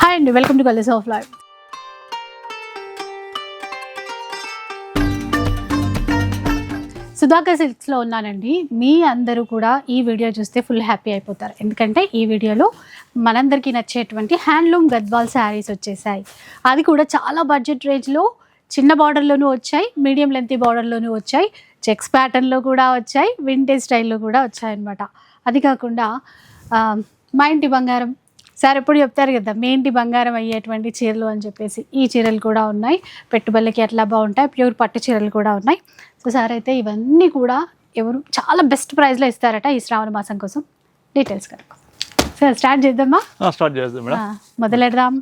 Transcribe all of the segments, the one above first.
Hi అండి, welcome to colours of life. Sudhakar సిల్క్స్లో ఉన్నానండి. మీ అందరూ కూడా ఈ వీడియో చూస్తే ఫుల్ హ్యాపీ అయిపోతారు. ఎందుకంటే ఈ వీడియోలో మనందరికీ నచ్చేటువంటి హ్యాండ్లూమ్ గద్వాల్ శారీస్ వచ్చేసాయి. అది కూడా చాలా బడ్జెట్ రేంజ్లో, చిన్న బార్డర్లోనూ వచ్చాయి, మీడియం లెంత్ బార్డర్లోనూ వచ్చాయి, చెక్స్ ప్యాటర్న్లో కూడా వచ్చాయి, వింటేజ్ స్టైల్లో కూడా వచ్చాయన్నమాట. అది కాకుండా మా ఇంటి బంగారం సార్ ఎప్పుడు చెప్తారు కదా, మీ ఇంటి బంగారం అయ్యేటువంటి చీరలు అని చెప్పేసి, ఈ చీరలు కూడా ఉన్నాయి. పెట్టుబడులకి ఎట్లా బాగుంటాయి, ప్యూర్ పట్టు చీరలు కూడా ఉన్నాయి. సో సార్ అయితే ఇవన్నీ కూడా ఎవరు చాలా బెస్ట్ ప్రైస్లో ఇస్తారట ఈ శ్రావణ మాసం కోసం. డీటెయిల్స్ కనుక సార్ స్టార్ట్ చేద్దామా? స్టార్ట్ చేద్దాం మేడం. మొదలెడదాం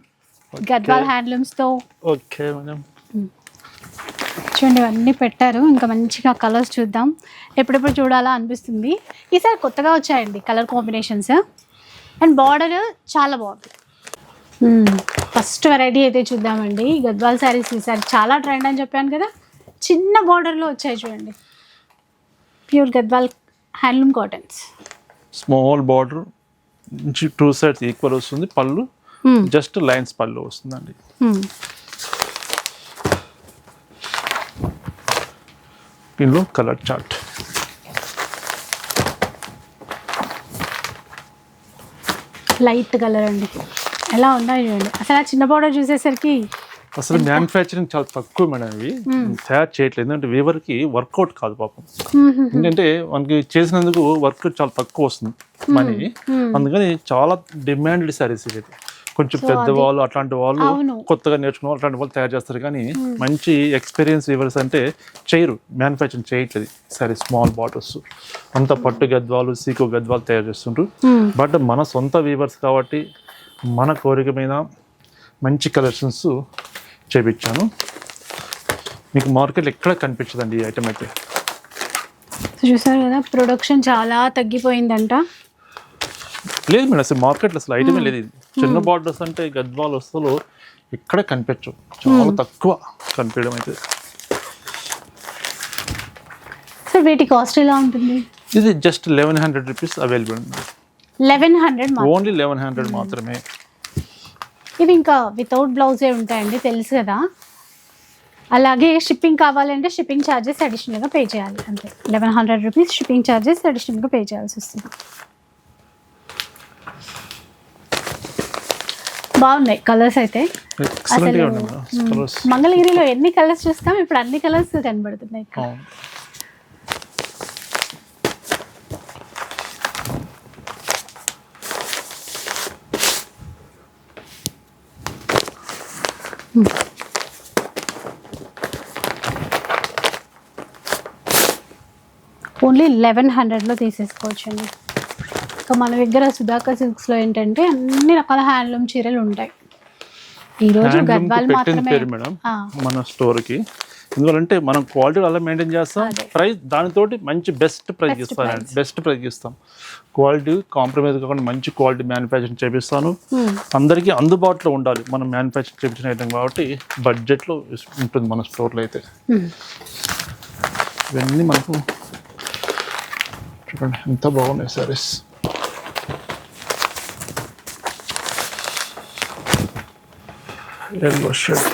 గద్వాల్ హ్యాండ్లూమ్స్తో. Okay madam. చూడండి ఇవన్నీ పెట్టారు, ఇంకా మంచిగా కలర్స్ చూద్దాం. ఎప్పుడెప్పుడు చూడాలా అనిపిస్తుంది. ఈసారి కొత్తగా వచ్చాయండి కలర్ కాంబినేషన్స్, అండ్ బార్డర్ చాలా బాగుంది. ఫస్ట్ వెరైటీ అయితే చూద్దామండి. గద్వాల్ శారీస్ ఈసారి చాలా ట్రెండ్ అని చెప్పాను కదా, చిన్న బార్డర్లో వచ్చాయి చూడండి. Pure Gadwal handloom cottons, small border నుంచి 2 sides ఈక్వల్ వస్తుంది. పళ్ళు జస్ట్ లైన్స్ పళ్ళు వస్తుందండి. దీనిలో కలర్ చార్ట్. లైట్ కలర్ అండి, ఎలా ఉన్నాయి చూడండి. అసలు ఆ చిన్న బార్డర్ చూసేసరికి అసలు మ్యానుఫ్యాక్చరింగ్ చాలా తక్కువ మేడం. ఇవి తయారు చేయట్లేదు, ఎందుకంటే వీవర్కి వర్కౌట్ కాదు పాపం. ఎందుకంటే మనకి చేసినందుకు వర్క్ చాలా తక్కువ వస్తుంది మనీ. అందుకని చాలా డిమాండెడ్ శారీస్ ఇవి. కొంచెం పెద్దవాళ్ళు అట్లాంటి వాళ్ళు, కొత్తగా నేర్చుకున్న వాళ్ళు అట్లాంటి వాళ్ళు తయారు చేస్తారు. కానీ మంచి ఎక్స్పీరియన్స్ వీవర్స్ అంటే చేయరు, మ్యానుఫ్యాక్చరింగ్ చేయట్లేదు సరే. స్మాల్ బార్డర్స్ అంత పట్టు గద్వాలు, సీకో గద్వాలు తయారు చేస్తుంటారు. బట్ మన సొంత వీవర్స్ కాబట్టి మన కోరిక మీద మంచి కలెక్షన్స్ చేపించాను. మీకు మార్కెట్లో ఎక్కడ కనిపించదండి ఈ ఐటమ్ అయితే. చూసారు కదా, ప్రొడక్షన్ చాలా తగ్గిపోయిందంట. లేదు మేడం, అసలు మార్కెట్లో అసలు ఐటమే లేదు. ఇది చిన్న బార్డర్స్ అంటే గద్వాల్ వస్తువులు ఎక్కడ కనిపించవు, చాలా తక్కువ కనిపించడం అయితే. సో వీటి కాస్ట్ ఎలా ఉంటుంది? ఇది జస్ట్ 1100 రూపీస్ అవైలబుల్ ఉంది. 1100 ఓన్లీ 1100 మాత్రమే. ఇవి ఇంకా వితౌట్ బ్లౌజే ఉంటాయండి, తెలుసు కదా. అలాగే షిప్పింగ్ కావాలంటే షిప్పింగ్ ఛార్జెస్ అడిషనల్గా పే చేయాలి అంతే. 1100 రూపీస్ షిప్పింగ్ ఛార్జెస్ అడిషనల్గా పే చేయాల్సి వస్తుంది. బాగున్నాయి కలర్స్ అయితే. అసలు మంగళగిరిలో ఎన్ని కలర్స్ చూస్తాం, ఇప్పుడు అన్ని కలర్స్ కనబడుతున్నాయి ఇక్కడ. ఓన్లీ 1100లో తీసేసుకోవచ్చండి. ఇంకా మన దగ్గర సుధాకర్ సిల్క్స్లో ఏంటంటే అన్ని రకాల హ్యాండ్లూమ్ చీరలు ఉంటాయి. ఈరోజు గద్వాల్ మాత్రమే మేడం మన స్టోర్కి. ఎందుకంటే మనం క్వాలిటీ అలా మెయింటైన్ చేస్తాం, ప్రైస్ దానితోటి మంచి బెస్ట్ ప్రైస్ ఇస్తానండి. బెస్ట్ ప్రైస్ ఇస్తాం, క్వాలిటీ కాంప్రమైజ్ కాకుండా మంచి క్వాలిటీ మ్యానుఫ్యాక్చరింగ్ చేపిస్తాను. అందరికీ అందుబాటులో ఉండాలి మనం మ్యానుఫ్యాక్చరింగ్ చేపించిన ఐటమ్ కాబట్టి బడ్జెట్లో ఉంటుంది మన స్టోర్లో అయితే. ఇవన్నీ మనకు చూడండి ఎంత బాగున్నాయి సారీస్. ఎల్లో షేడ్,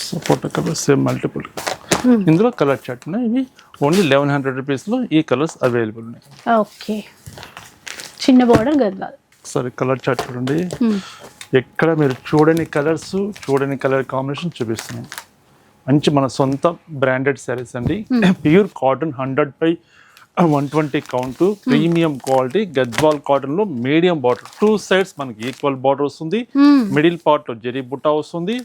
సపోటా కలర్ సేమ్ మల్టిపుల్. ఇందులో కలర్ చార్ట్ ఉన్నాయి. ఇవి ఓన్లీ 1100 రూపీస్లో ఈ కలర్స్ అవైలబుల్ ఉన్నాయి. ఓకే, చిన్న బార్డర్ గద్వాల్. సరే కలర్ చార్ట్ చూడండి. ఎక్కడ మీరు చూడని కలర్స్, చూడని కలర్ కాంబినేషన్ చూపిస్తున్నాను. మంచి మన సొంత బ్రాండెడ్ శారీస్ అండి. Pure cotton 100/120 count, premium quality Gadwal కాటన్లో మీడియం బార్డర్, 2 sides మనకి ఈక్వల్ బార్డర్ వస్తుంది. మిడిల్ పార్ట్లో జరీ బుట్టా వస్తుంది,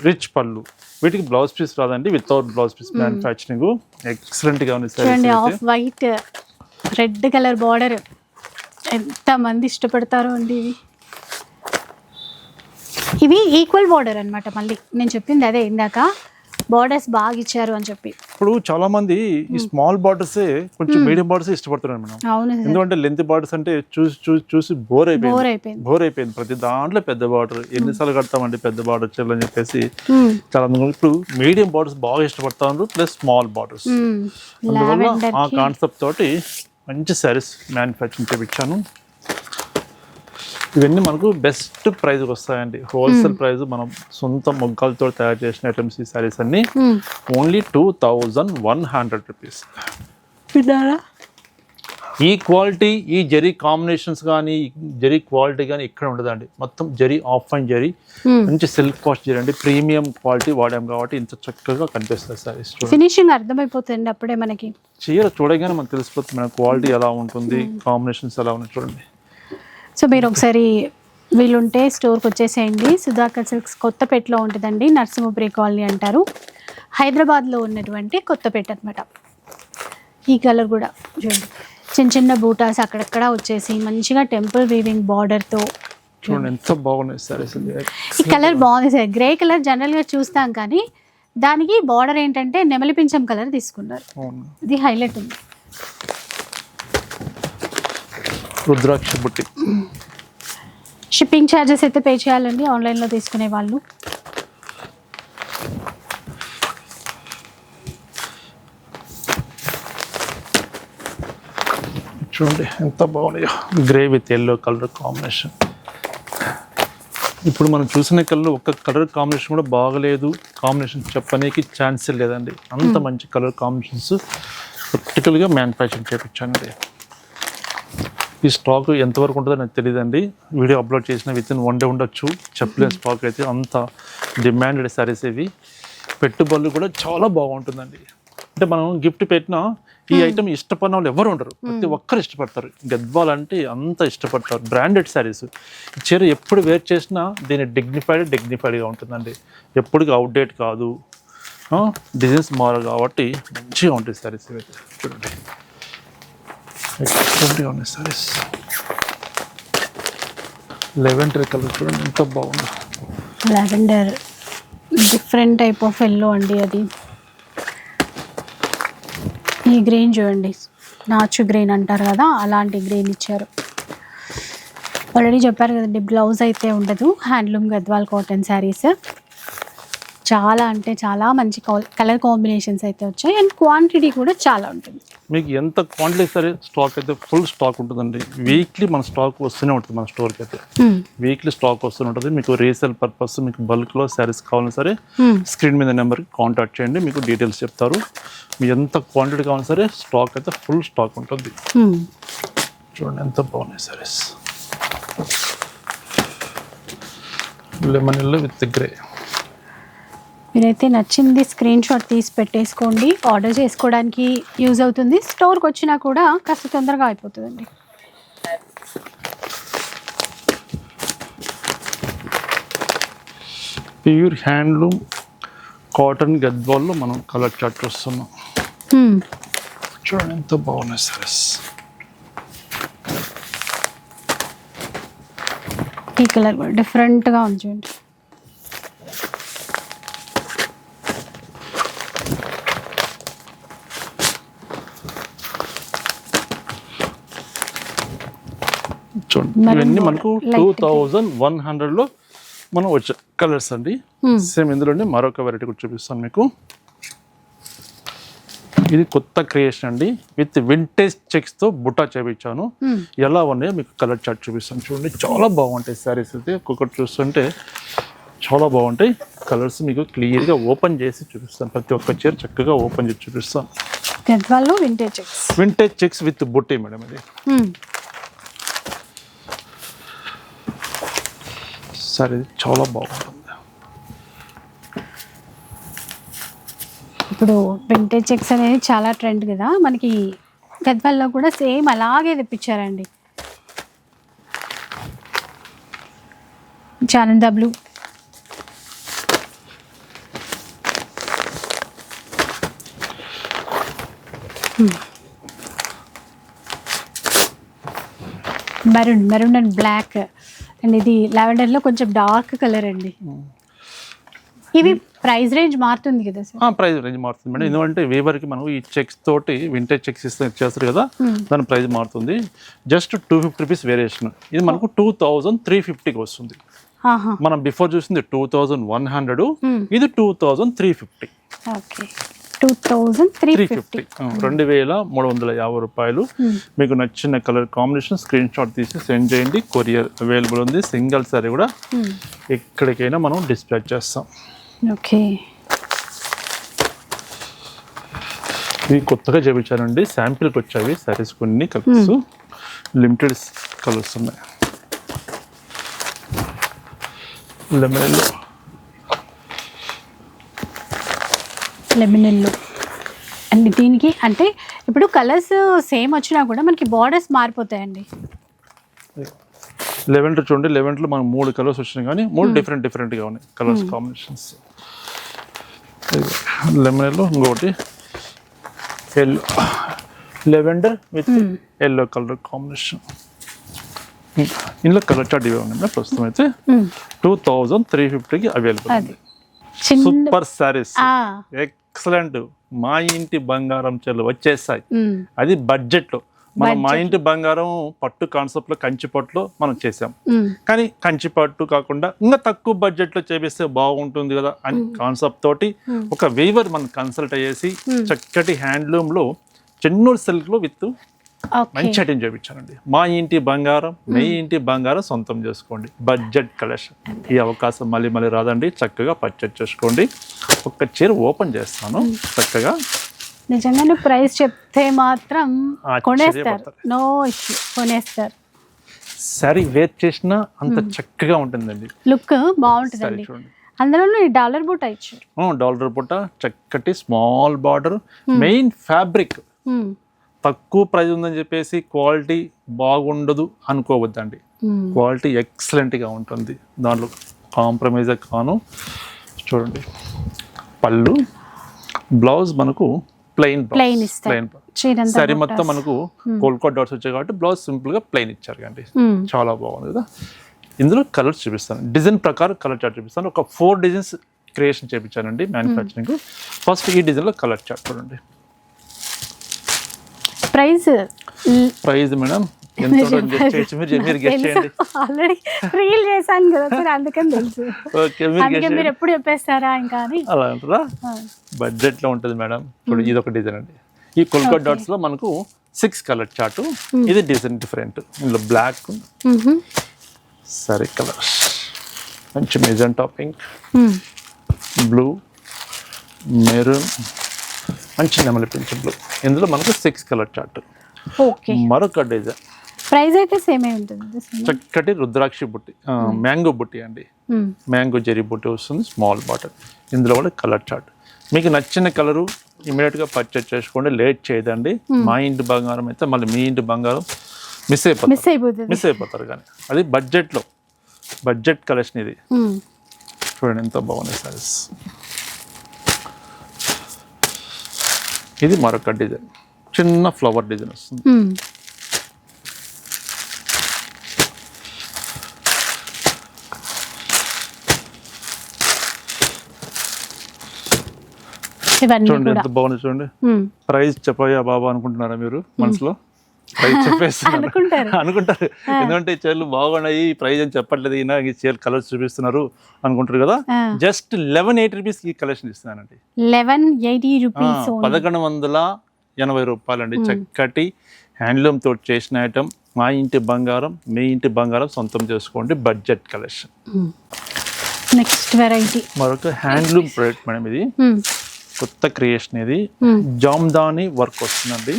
రిచ్ పళ్ళు. వీటికి బ్లౌజ్ పీస్ రాదండి, వితౌట్ బ్లౌజ్ పీస్ మ్యానుఫ్యాక్చరింగ్. ఎక్సలెంట్గా ఉంది sorry. Off white red colour border ఎంత మంది ఇష్టపడతారో అండి. ఇవి ఈక్వల్ బార్డర్ అనమాట. మళ్ళీ నేను చెప్పింది అదే ఇందాక, బార్డర్స్ బాగా ఇచ్చారు అని చెప్పి. ఇప్పుడు చాలా మంది ఈ స్మాల్ బార్డర్స్ కొంచెం మీడియం బార్డర్స్ ఇష్టపడుతున్నారు మేడం. అవును సార్. ఎందుకంటే లెంత్ బార్డర్స్ అంటే చూసి బోర్ అయిపోయింది. ప్రతి దాంట్లో పెద్ద బార్డర్ ఎన్నిసార్లు కడతామండి పెద్ద బార్డర్ అని చెప్పేసి చాలా మంది ఇప్పుడు మీడియం బార్డర్స్ బాగా ఇష్టపడతారు, ప్లస్ స్మాల్ బార్డర్స్. అందువల్ల ఆ కాన్సెప్ట్ తోటి మంచి శారీస్ మ్యానుఫ్యాక్చరింగ్ చేయించాను. ఇవన్నీ మనకు బెస్ట్ ప్రైస్కి వస్తాయండి. హోల్సేల్ ప్రైస్ మనం సొంత మొగ్గలతో తయారు చేసిన ఐటమ్స్. ఈ శారీస్ అన్ని ఓన్లీ 2100 రూపీస్. ఈ క్వాలిటీ, ఈ జరీ కాంబినేషన్స్ కానీ, జరీ క్వాలిటీ కానీ ఇక్కడ ఉండదండి. మొత్తం జరీ ఆఫ్ అండ్ జరీ, మంచి సిల్క్ వాష్ జరీ అండి. ప్రీమియం క్వాలిటీ వాడాం కాబట్టి ఇంత చక్కగా కనిపిస్తుంది శారీస్. ఫినిషింగ్ అర్థమైపోతుంది అప్పుడే మనకి. చీర చూడగానే మనకు తెలిసిపోతుంది మన క్వాలిటీ ఎలా ఉంటుంది, కాంబినేషన్స్ ఎలా ఉన్నాయి చూడండి. సో మీరు ఒకసారి వీలుంటే స్టోర్కి వచ్చేసేయండి. సుధాకర్ సిల్క్స్ కొత్తపేటలో ఉంటుందండి. నర్సింహపురి కాలనీ అంటారు. హైదరాబాద్లో ఉన్నటువంటి కొత్తపేట అనమాట. ఈ కలర్ కూడా చూడండి, చిన్న చిన్న బూటాస్ అక్కడక్కడ వచ్చేసి మంచిగా టెంపుల్ వీవింగ్ బార్డర్తో చూడండి ఎంత బాగున్నాయి సారీస్. ఈ కలర్ బాగుంది సార్. గ్రే కలర్ జనరల్గా చూస్తాం కానీ దానికి బార్డర్ ఏంటంటే నెమలి పింఛం కలర్ తీసుకున్నారు. ఇది హైలైట్ ఉంది. రుద్రాక్ష బుట్టి. షిప్పింగ్ ఛార్జెస్ అయితే పే చేయాలండి ఆన్లైన్లో తీసుకునే వాళ్ళు. చూడండి ఎంత బాగున్నాయో, grey with yellow colour combination. ఇప్పుడు మనం చూసిన కలర్ ఒక్క కలర్ కాంబినేషన్ కూడా బాగలేదు, కాంబినేషన్ చెప్పడానికి ఛాన్సే లేదండి. అంత మంచి కలర్ కాంబినేషన్స్ ప్రాక్టికల్గా మ్యానుఫ్యాక్చరింగ్ చేయించానండి. ఈ స్టాక్ ఎంతవరకు ఉంటుందో నాకు తెలియదండి. వీడియో అప్లోడ్ చేసిన విత్ ఇన్ 1 డే ఉండొచ్చు, చెప్పలేని స్టాక్ అయితే. అంత డిమాండెడ్ శారీస్ ఇవి. పెట్టుబడులు కూడా చాలా బాగుంటుందండి. అంటే మనం గిఫ్ట్ పెట్టినా ఈ ఐటమ్ ఇష్టపడిన వాళ్ళు ఎవరు ఉండరు, ప్రతి ఒక్కరు ఇష్టపడతారు. గద్వాల్ అంటే అంత ఇష్టపడతారు. బ్రాండెడ్ శారీస్. ఈ చీర ఎప్పుడు వేర్ చేసినా దీని డిగ్నిఫైడ్గా ఉంటుందండి. ఎప్పటికీ అవుట్డేట్ కాదు, డిజైన్స్ మారదు కాబట్టి మంచిగా ఉంటాయి శారీస్ ఇవి. చూడండి ఎక్స్ట్రాడినరీగా ఉన్నాయి సారీస్. లెవెండర్ కలర్ చూడండి ఎంత బాగుంది. Lavender different type of yellow అండి అది. ఈ గ్రీన్ చూడండి, నాచు గ్రీన్ అంటారు కదా, అలాంటి గ్రీన్ ఇచ్చారు. ఆల్రెడీ చెప్పారు కదండి, బ్లౌజ్ అయితే ఉండదు. Handloom Gadwal cotton saris. చాలా అంటే చాలా మంచి కలర్ కాంబినేషన్స్ అయితే వచ్చాయి. అండ్ క్వాంటిటీ కూడా చాలా ఉంటుంది. మీకు ఎంత క్వాంటిటీ సరే స్టాక్ అయితే ఫుల్ స్టాక్ ఉంటుందండి. వీక్లీ మన స్టాక్ వస్తూనే ఉంటుంది. మన స్టోర్కి అయితే వీక్లీ స్టాక్ వస్తూనే ఉంటుంది. మీకు రీసేల్ పర్పస్ మీకు బల్క్లో శారీస్ కావాలన్నా సరే స్క్రీన్ మీద నెంబర్కి కాంటాక్ట్ చేయండి, మీకు డీటెయిల్స్ చెప్తారు. మీకు ఎంత క్వాంటిటీ కావాలన్నా సరే స్టాక్ అయితే ఫుల్ స్టాక్ ఉంటుంది. చూడండి ఎంత బాగున్నాయి saris. Lemon yellow with grey. మీరైతే నచ్చింది స్క్రీన్ షాట్ తీసి పెట్టేసుకోండి. ఆర్డర్ చేసుకోవడానికి యూజ్ అవుతుంది. స్టోర్కి వచ్చినా కూడా కాస్త తొందరగా అయిపోతుందండి. ప్యూర్ హ్యాండ్లూమ్ కాటన్ గద్వాల్లో మనం కలర్ చార్ట్ వస్తున్నాం. చూడండి ఎంత బాగున్నాయి సారీస్. ఈ కలర్ కూడా డిఫరెంట్గా ఉంది చూడండి. చూడండి ఇవన్నీ మనకు 2100లో మనం వచ్చే కలర్స్ అండి. సేమ్ ఇందులోనే మరొక వెరైటీ కూడా చూపిస్తాను మీకు. ఇది కొత్త క్రియేషన్ అండి, విత్ వింటేజ్ చెక్స్తో బుట్టా చేయించాను. ఎలా ఉన్నాయో మీకు కలర్ చార్ట్ చూపిస్తాను. చూడండి చాలా బాగుంటాయి శారీస్ అయితే. ఒక్కొక్కటి చూస్తుంటే చాలా బాగుంటాయి కలర్స్. మీకు క్లియర్గా ఓపెన్ చేసి చూపిస్తాను. ప్రతి ఒక్క చీర చక్కగా ఓపెన్ చేసి చూపిస్తాను. వింటేజ్ చెక్స్ విత్ బుట్టి మేడం. ఇది సారీ చాలా బాగుంటుంది. ఇప్పుడు వింటేజ్ చెక్స్ అనేది చాలా ట్రెండ్ కదా, మనకి గద్వాల్లో కూడా సేమ్ అలాగే తెప్పించారండి. చానంద blue, maroon and black. And ఇది లావెండర్లో కొంచెం డార్క్ కలర్ అండి. ఇవి ప్రైస్ రేంజ్ మారుతుంది కదా సార్? ప్రైస్ రేంజ్ మారుతుంది మేడం. ఎందుకంటే వేవర్కి మనం ఈ చెక్స్ తోటి వింటేజ్ చెక్స్ ఇచ్చేస్తారు కదా, దాని ప్రైస్ మారుతుంది. Just 250 rupees variation. ఇది మనకు 2350కి వస్తుంది. మనం బిఫోర్ చూసింది 2100, ఇది 2350. ఓకే, 2350. 2350 రూపాయలు. మీకు నచ్చిన కలర్ కాంబినేషన్ స్క్రీన్ షాట్ తీసి సెండ్ చేయండి. కొరియర్ అవైలబుల్ ఉంది. సింగిల్ సారీ కూడా ఎక్కడికైనా మనం డిస్పాచ్ చేస్తాం. ఓకే, ఇవి కొత్తగా చేయించానండి, శాంపిల్కి వచ్చాయి సారీస్. కొన్ని కలర్స్ లిమిటెడ్ కలర్స్ ఉన్నాయి. లెమన్ ఎల్లో అండ్ దీనికి అంటే ఇప్పుడు కలర్స్ సేమ్ వచ్చినా కూడా మనకి బార్డర్స్ మారిపోతాయండి. లెవెండర్ చూడండి, లెవెండర్లో మనకు 3 కలర్స్ వచ్చినాయి, కానీ 3 డిఫరెంట్గా ఉన్నాయి కలర్స్ కాంబినేషన్స్. లెమన్ ఎల్లో, ఇంకోటి yellow, lavender with yellow colour combination. ఇందులో కలర్ చార్ట్ ఇవే ఉన్నాయి. ప్రస్తుతం అయితే 2350కి అవైలబుల్ ఉంది. Super saris, excellent. మా ఇంటి బంగారం చెల్లు వచ్చేసాయి. అది బడ్జెట్ లో. మనం మా ఇంటి బంగారం పట్టు కాన్సెప్ట్ లో కంచి పట్టులో మనం చేసాం, కానీ కంచి పట్టు కాకుండా ఇంకా తక్కువ బడ్జెట్ లో చేపిస్తే బాగుంటుంది కదా అని కాన్సెప్ట్ తోటి ఒక వీవర్ మనం కన్సల్ట్ అయ్యేసి చక్కటి హ్యాండ్లూమ్ లో చెన్నూరు సిల్క్ లో విత్ మంచి ఐటెం చేయించానండి. మా ఇంటి బంగారం, మీ ఇంటి బంగారం సొంతం చేసుకోండి. Budget collection. ఈ అవకాశం మళ్ళీ మళ్ళీ రాదండి. చక్కగా పర్చేజ్ చేసుకోండి. ఒక చీర ఓపెన్ చేస్తాను చక్కగా. నిజంగానే ప్రైస్ చెప్తే మాత్రం కొనేస్తారు, నో ఇష్యూ, కొనేస్తారు. సారీ వేర్ చేసినా అంత చక్కగా ఉంటుందండి, లుక్ బాగుంటుందండి. అందులో డాలర్ బుట్ట ఇచ్చారు. డాలర్ బుట్ట, చక్కటి స్మాల్ బార్డర్, మెయిన్ ఫ్యాబ్రిక్. తక్కువ ప్రైస్ ఉందని చెప్పేసి క్వాలిటీ బాగుండదు అనుకోవద్దండి. క్వాలిటీ ఎక్సలెంట్గా ఉంటుంది, దాంట్లో కాంప్రమైజ్ కాను. చూడండి, పళ్ళు, బ్లౌజ్ మనకు ప్లెయిన్ సారీ మొత్తం మనకు కోల్కోట్ డాట్స్ వచ్చాయి కాబట్టి బ్లౌజ్ సింపుల్ గా ప్లెయిన్ ఇచ్చారు కండి. చాలా బాగుంది కదా. ఇందులో కలర్స్ చూపిస్తాను, డిజైన్ ప్రకారం కలర్ చార్ట్ చూపిస్తాను. ఒక 4 డిజైన్స్ క్రియేషన్ చేయించానండి మ్యానుఫ్యాక్చరింగ్. ఫస్ట్ ఈ డిజైన్ లో కలర్ చార్ట్ చూడండి. ప్రైస్ మేడం ఆల్రెడీ రీల్ చేశాను కదా సార్, అందుకని తెలుసు. మీరు ఎప్పుడు చెప్పేస్తారా ఇంకా అని. అలా అంటారా? బడ్జెట్ లో ఉంటుంది మేడం. ఇప్పుడు ఇది ఒక డిజైన్ అండి. ఈ కోల్కోట్ డాట్స్ లో మనకు 6 కలర్ చార్ట్. ఇది డిజైన్ డిఫరెంట్. ఇందులో బ్లాక్, సరే కలర్, మంచి మెజెంటా పింక్, బ్లూ, మెరూన్, మంచి నెమలి పింక్ బ్లూ. ఇందులో మనకు 6 కలర్ చార్ట్. మరొక డిజైన్ ప్రైస్ అయితే సేమే ఉంటుంది. చక్కటి రుద్రాక్షి బుట్టి, మ్యాంగో బుట్టి అండి. మ్యాంగో జెరీ బుట్టి వస్తుంది, స్మాల్ బాటిల్. ఇందులో కూడా కలర్ చార్ట్. మీకు నచ్చిన కలరు ఇమీడియట్గా పర్చేజ్ చేసుకోండి, లేట్ చేయదండి. మా ఇంటి బంగారం అయితే మళ్ళీ మీ ఇంటి బంగారం మిస్ అయిపోతారు. కానీ అది బడ్జెట్లో, బడ్జెట్ కలెక్షన్ ఇది. చూడండి ఎంత బాగున్నాయి సారీస్. ఇది మరొక డిజైన్, చిన్న ఫ్లవర్ డిజైన్ వస్తుంది. చూడండి ఎంత బాగుంది. చూడండి, ప్రైస్ చెప్పయ్యా బాబా అనుకుంటున్నారా మీరు మనసులో? ప్రైస్ చెప్పేస్తున్నారు అనుకుంటారు. ఎందుకంటే చీరలు బాగున్నాయి, ప్రైస్ అని చెప్పట్లేదు, ఈయన ఈ చీర కలర్స్ చూపిస్తున్నారు అనుకుంటారు కదా. జస్ట్ 1180 రూపీస్ ఈ కలెక్షన్ ఇస్తున్నానండి. 1180 రూపాయలండి. చక్కటి హ్యాండ్లూమ్ తోటి చేసిన ఐటమ్. మా ఇంటి బంగారం, మీ ఇంటి బంగారం సొంతం చేసుకోండి. Budget collection. నెక్స్ట్ వెరైటీ మరొక హ్యాండ్లూమ్ ప్రోడక్ట్ మేడం. ఇది కొత్త క్రియేషన్. ఇది జామ్దాని వర్క్ వస్తుందండి.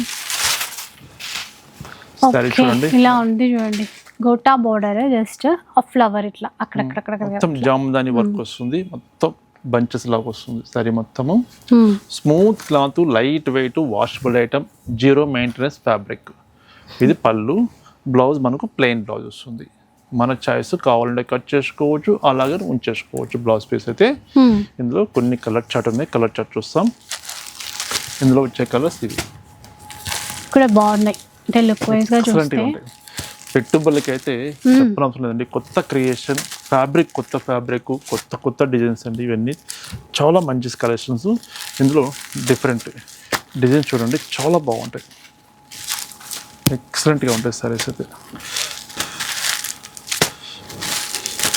సరే చూడండి, ఇలా ఉంది చూడండి. గోటా బోర్డర్, జస్ట్ ఆ ఫ్లవర్ ఇట్లా అక్కడక్కడ మొత్తం జామ్దాని వర్క్ వస్తుంది. మొత్తం బంచెస్ లాగా వస్తుంది సారీ మొత్తము. Smooth cloth, light weight, washable item, 0 maintenance fabric. ఇది పళ్ళు. బ్లౌజ్ మనకు ప్లెయిన్ బ్లౌజ్ వస్తుంది. మన చాయిస్, కావాలంటే కట్ చేసుకోవచ్చు, అలాగే ఉంచేసుకోవచ్చు బ్లౌజ్ పీస్ అయితే. ఇందులో కొన్ని కలర్ చార్ట్ ఉన్నాయి, కలర్ చార్ట్ చూస్తాం. ఇందులో వచ్చే కలర్స్ ఇవి కూడా బాగున్నాయి. అంటే లుక్ వైజ్ గా చూస్తే పెట్టుబడులకి అయితే చెప్పనవసరం లేదండి. కొత్త క్రియేషన్, ఫ్యాబ్రిక్ కొత్త డిజైన్స్ అండి. ఇవన్నీ చాలా మంచి కలెక్షన్స్. ఇందులో డిఫరెంట్ డిజైన్స్ చూడండి, చాలా బాగుంటాయి, ఎక్సలెంట్గా ఉంటాయి సారీస్ అయితే.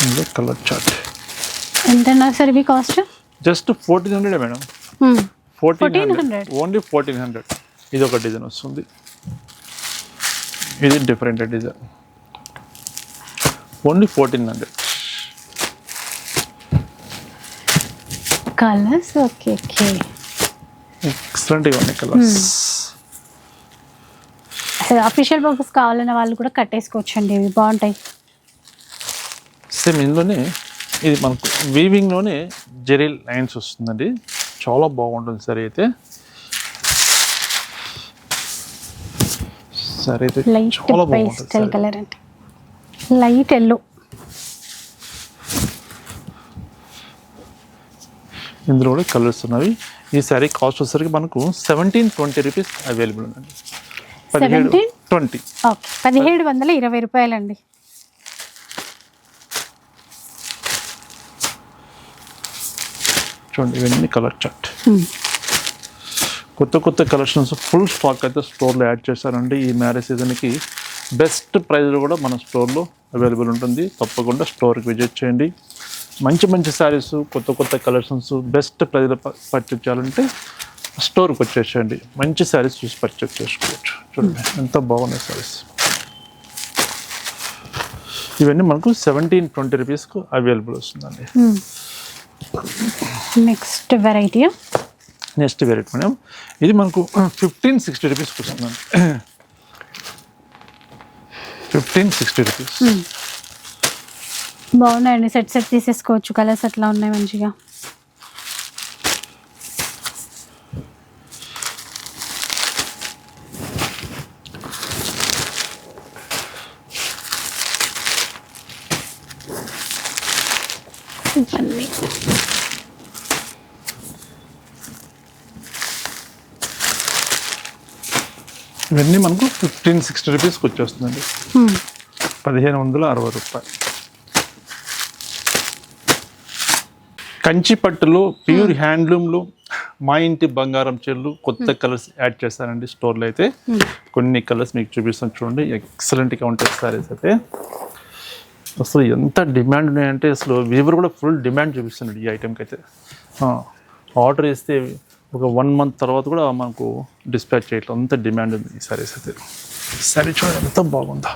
ఇందులో కలర్ చార్ట్ ఎంతన్నా సార్ ఇవి కాస్ట్? Just 1400 madam. 1400 ఓన్లీ 1400. ఇది ఒక డిజైన్ వస్తుంది, ఇది different design, only 1400. Colours okay ఎక్సలెంట్గా ఉన్నాయి కలర్స్. అసలు అఫీషియల్ పర్పస్ కావాలన్న వాళ్ళు కూడా కట్టేసుకోవచ్చు అండి, ఇవి బాగుంటాయి. సేమ్ ఇందులోనే ఇది మనకు వీవింగ్లోనే జెరీ లైన్స్ వస్తుందండి, చాలా బాగుంటుంది సరే అయితే. సరే అయితే లైట్ చాలా పేస్టల్ బాగుంటుంది. కలర్ అంటే లైట్ ఎల్లో. ఇందులో కూడా కలర్స్ ఉన్నవి. ఈ శారీ కాస్ట్ వచ్చేసరికి మనకు 1720 రూపీస్ అవైలబుల్ ఉందండి. 1720 ఓకే, 1720 రూపాయలండి. చూడండి ఇవన్నీ కలర్ చార్ట్. కొత్త కలెక్షన్స్ ఫుల్ స్టాక్ అయితే స్టోర్లో యాడ్ చేశారండి. ఈ మ్యారేజ్ సీజన్కి బెస్ట్ ప్రైస్లో కూడా మన స్టోర్లో అవైలబుల్ ఉంటుంది. తప్పకుండా స్టోర్కి విజిట్ చేయండి. మంచి శారీస్, కొత్త కలెక్షన్స్ బెస్ట్ ప్రైస్లో పర్చేజ్ చేయాలంటే స్టోర్కి వచ్చేసేయండి. మంచి శారీస్ చూసి పర్చేజ్ చేసుకోవచ్చు. చూడండి ఎంత బాగున్నాయి శారీస్. ఇవన్నీ మనకు 1720 రూపీస్కు అవైలబుల్ వస్తుందండి. నెక్స్ట్ వెరైటీ మేడం, ఇది మనకు 1560 రూపీస్కి వస్తుందండి. 1560 రూపీస్. బాగున్నాయండి, సెట్ తీసేసుకోవచ్చు. కలర్స్ అట్లా ఉన్నాయి మంచిగా. ఇవన్నీ మనకు 1560 రూపీస్కి వచ్చేస్తుందండి. 1560 రూపాయలు. కంచి పట్టులో ప్యూర్ హ్యాండ్లూమ్లో మా ఇంటి బంగారం చీరలు కొత్త కలర్స్ యాడ్ చేస్తారండి స్టోర్లో అయితే. కొన్ని కలర్స్ మీకు చూపిస్తాను చూడండి, ఎక్సలెంట్గా ఉంటాయి సారీస్ అయితే. అసలు ఎంత డిమాండ్ ఉన్నాయంటే అసలు వీవర్ కూడా ఫుల్ డిమాండ్ చూపిస్తున్నాడు ఈ ఐటెంకి అయితే. ఆర్డర్ ఇస్తే ఒక 1 మంత్ తర్వాత కూడా మనకు డిస్పాచ్ చేయట్లేదు, అంత డిమాండ్ ఉంది ఈ సారీస్ అయితే. సారీ చూడండి ఎంత బాగుందా,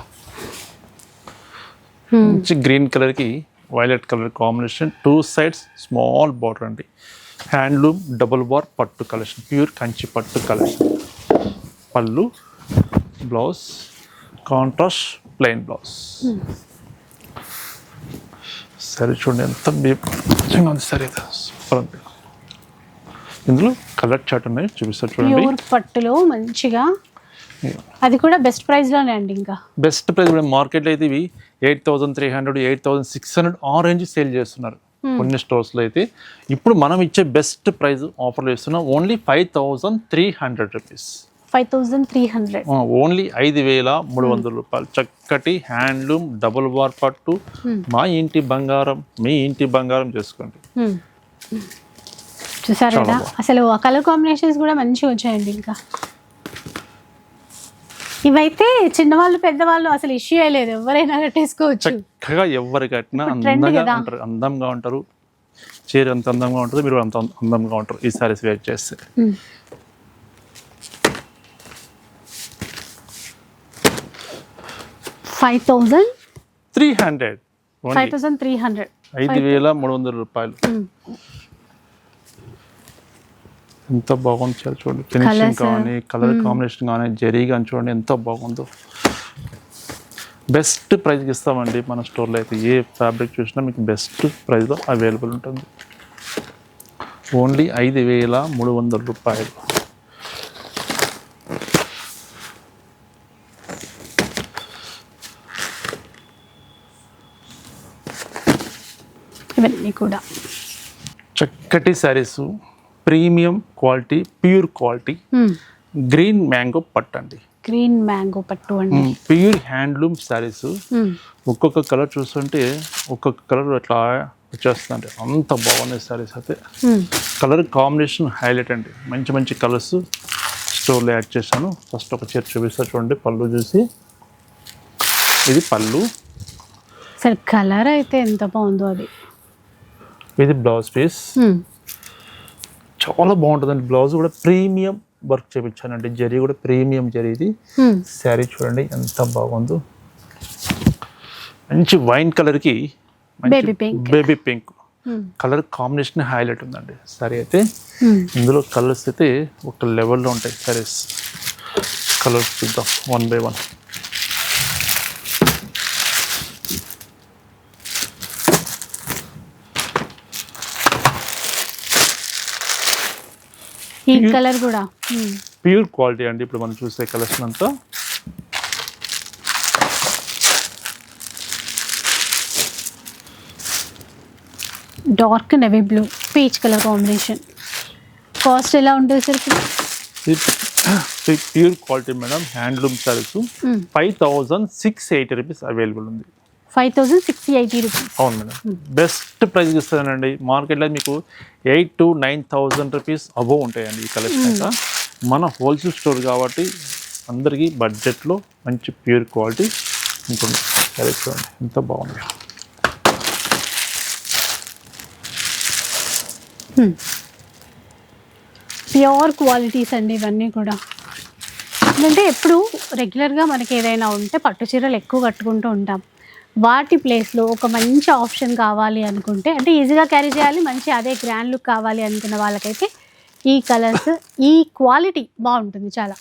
మంచి గ్రీన్ కలర్కి violet colour combination, 2 sides small border అండి. హ్యాండ్లూమ్ డబుల్ బార్ పట్టు కలెక్షన్, ప్యూర్ కంచి పట్టు కలెక్షన్. పళ్ళు, బ్లౌజ్ కాంట్రాస్ట్ ప్లెయిన్ బ్లౌజ్. సరే చూడండి ఎంత మంచిగా ఉంది సరే, సూపర్ ఉంది. ఇందులో కలర్ చార్ట్ ఉన్నాయి చూపిస్తారు చూడండి. ప్యూర్ పట్టులో మంచిగా, అది కూడా బెస్ట్ ప్రైస్లోనే అండి. ఇంకా బెస్ట్ ప్రైస్ కూడా మార్కెట్లో అయితే ఇవి 8300, 8600 ఆ రేంజ్ సేల్ చేస్తున్నారు కొన్ని స్టోర్స్లో అయితే. ఇప్పుడు మనం ఇచ్చే బెస్ట్ ప్రైస్ ఆఫర్లో ఇస్తున్నాం ఓన్లీ 5300 రూపీస్. 5300, ఓన్లీ 5300 రూపాయలు. చక్కటి హ్యాండ్లూమ్ డబుల్ బార్ పట్టు, మా ఇంటి బంగారం మీ ఇంటి బంగారం చేసుకోండి. చూసారు కదా, అసలు ఆ కలర్ కాంబినేషన్స్ కూడా మంచిగా వచ్చాయండి. ఇంకా ఇవైతే చిన్నవాళ్ళు పెద్దవాళ్ళు అసలు ఇష్యూ అయ్యలేదు, ఎవరైనా కట్టేసుకోవచ్చు. చక్కగా ఎవరు కట్టినా అందంగా ఉంటారు. చీర ఎంత అందంగా ఉంటుందో మీరు అంత అందంగా ఉంటారు ఈ సారీస్ వేర్ చేస్తే. 5300, 5300 రూపాయలు. ఎంత బాగుంది చూడండి, ఫినిషింగ్ కానీ కలర్ కాంబినేషన్ కానీ జరీ కానీ చూడండి ఎంత బాగుందో. బెస్ట్ ప్రైస్కి ఇస్తామండి మన స్టోర్లో అయితే. ఏ ఫ్యాబ్రిక్ చూసినా మీకు బెస్ట్ ప్రైస్లో అవైలబుల్ ఉంటుంది. ఓన్లీ 5300 రూపాయలు. ఇవన్నీ కూడా చక్కటి saris, premium quality, pure quality, green mango పట్టు అండి. గ్రీన్ మ్యాంగో పట్టు అండి. Pure handloom saris. ఒక్కొక్క కలర్ చూస్తుంటే ఒక్కొక్క కలర్ అట్లా వచ్చేస్తుందండి, అంత బాగున్నాయి శారీస్ అయితే. కలర్ కాంబినేషన్ హైలైట్ అండి, మంచి మంచి కలర్స్ స్టోర్లో యాడ్ చేశాను. ఫస్ట్ ఒక చీర చూపిస్తా చూడండి, పళ్ళు చూసి. ఇది పళ్ళు. సరే కలర్ అయితే ఎంత బాగుందో అది. ఇది బ్లౌజ్ పీస్. చాలా బాగుంటుందండి. బ్లౌజ్ కూడా ప్రీమియం వర్క్ చేయించానండి, జరీ కూడా ప్రీమియం జరీ. ఇది శారీ చూడండి ఎంత బాగుందో, మంచి వైన్ కలర్కి baby pink colour combination highlight ఉందండి శారీ అయితే. ఇందులో కలర్స్ అయితే ఒక లెవెల్లో ఉంటాయి శారీస్. కలర్స్ చూద్దాం వన్ బై వన్. ఈ కలర్ కూడా ప్యూర్ క్వాలిటీ అండి. ఇప్పుడు మనం చూసే కలెక్షన్ అంతా dark navy blue peach colour combination. Cost ఎలా ఉంటుంది సార్ ఇప్పుడు? Pure quality madam, handloom saris 5680 rupees available ఉంది. 5680 రూపీస్. అవును మేడం, బెస్ట్ ప్రైస్ ఇస్తానండి. మార్కెట్లో మీకు 8,000 to 9,000 రూపీస్ అబోవ్ ఉంటాయండి ఈ కలెక్షన్ అంతా. మన హోల్సేల్ స్టోర్ కాబట్టి అందరికీ బడ్జెట్లో మంచి ప్యూర్ క్వాలిటీ ఉంటుంది. సరే చూడండి ఎంత బాగుంది. ప్యూర్ క్వాలిటీస్ అండి ఇవన్నీ కూడా. ఎందుకంటే ఎప్పుడు రెగ్యులర్గా మనకి ఏదైనా ఉంటే పట్టు చీరలు ఎక్కువ కట్టుకుంటూ ఉంటాం. వాటి ప్లేస్లో ఒక మంచి ఆప్షన్ కావాలి అనుకుంటే, అంటే ఈజీగా క్యారీ చేయాలి, మంచి అదే గ్రాండ్ లుక్ కావాలి అనుకున్న వాళ్ళకైతే ఈ కలర్స్, ఈ క్వాలిటీ బాగుంటుంది చాలా.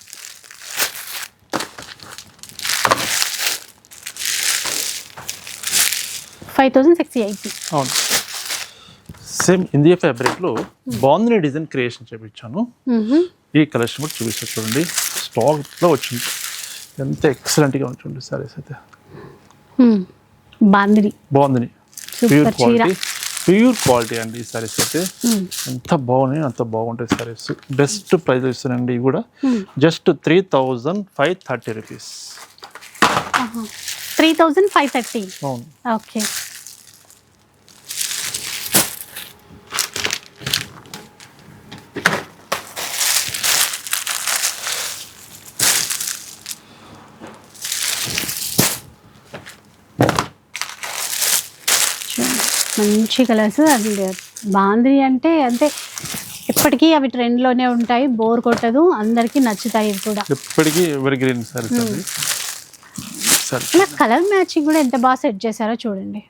$5,680. అవును, సేమ్ ఇండియా ఫ్యాబ్రిక్లో బాగుంది డిజైన్ క్రియేషన్ చేయించాను. ఈ కలెక్షన్ కూడా చూపిస్తా చూడండి, స్టాక్లో వచ్చింది. ఎంత ఎక్సలెంట్గా ఉంటుంది సారీస్ అయితే. బాగుంది, ప్యూర్ క్వాలిటీ, ప్యూర్ క్వాలిటీ అండి ఈ సారీస్ అయితే. ఎంత బాగున్నాయి, అంత బాగుంటాయి సారీస్. బెస్ట్ ప్రైస్ ఇస్తానండి ఇవి కూడా. Just 3,530 rupees. 3,530. అవును, ఓకే. మంచి కలర్స్. అది బాంద్రీ అంటే అంతే, ఎప్పటికీ అవి ట్రెండ్లోనే ఉంటాయి, బోర్ కొట్టదు, అందరికీ నచ్చుతాయి ఇవి కూడా. ఎప్పటికీ ఎవర్ గ్రీన్ సారీస్ అండి. ఇలా కలర్ మ్యాచింగ్ కూడా ఎంత బాగా సెట్ చేశారో చూడండి.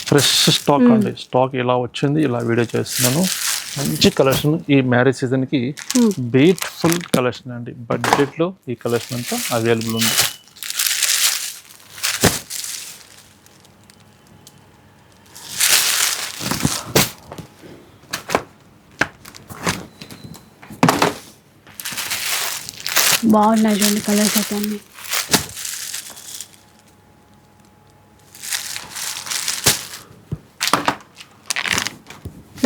ఫ్రెష్ స్టాక్ అండి. స్టాక్ ఇలా వచ్చింది, ఇలా వీడియో చేస్తున్నాను. మంచి కలెక్షన్ ఈ మ్యారేజ్ సీజన్కి, బ్యూటిఫుల్ కలెక్షన్ అండి. బడ్జెట్లో ఈ కలెక్షన్ అంతా అవైలబుల్ ఉంది. బాగున్నాయి చూడండి కలర్స్ అయితే అన్ని.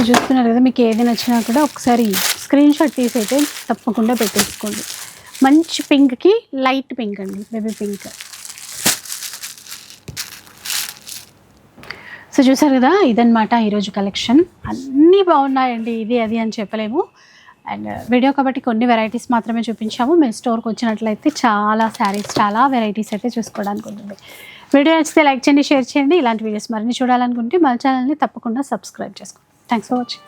చూస్తున్నారు కదా, మీకు ఏది నచ్చినా కూడా ఒకసారి స్క్రీన్ షాట్ తీసి అయితే తప్పకుండా పెట్టేసుకోండి. మంచి పింక్కి లైట్ పింక్ అండి, బేబీ పింక్. సో చూసారు కదా, ఇదన్నమాట ఈరోజు కలెక్షన్. అన్నీ బాగున్నాయండి, ఇది అది అని చెప్పలేము. అండ్ వీడియో కాబట్టి కొన్ని వెరైటీస్ మాత్రమే చూపించాము. మీరు స్టోర్కి వచ్చినట్లయితే చాలా శారీస్, చాలా వెరైటీస్ అయితే చూసుకోవడానికి ఉంటుంది. వీడియో నచ్చితే లైక్ చేయండి, షేర్ చేయండి. ఇలాంటి వీడియోస్ మరిన్ని చూడాలనుకుంటే మన ఛానల్ని తప్పకుండా సబ్స్క్రైబ్ చేసుకోండి. Thanks for watching.